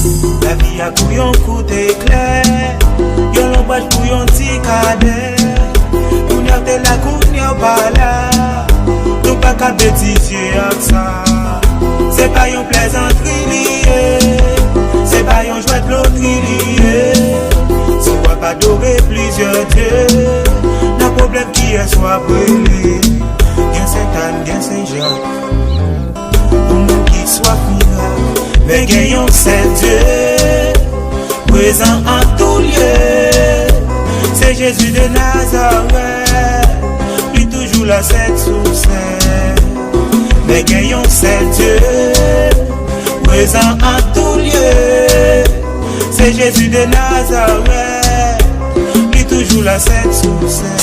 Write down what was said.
La vie a couillon coup d'éclair, yon l'embauche pour yon petit cadet. Kounya de la kounya bala, nous pas qu'à bêtisier avec ça. C'est pas yon plaisanterie liée, c'est pas yon joie de loterie liée. Si on va pas adorer plusieurs dieux, n'a problème qui est soit brûlé. Gen Saint-Anne, gen Saint-Jean, pour nous qui soit miracle. Mais gagnons c'est Dieu, présent en tout lieu. C'est Jésus de Nazareth, lui toujours la 7 sur 7. Mais gagnons c'est Dieu, présent en tout lieu. C'est Jésus de Nazareth, lui toujours la 7 sur 7.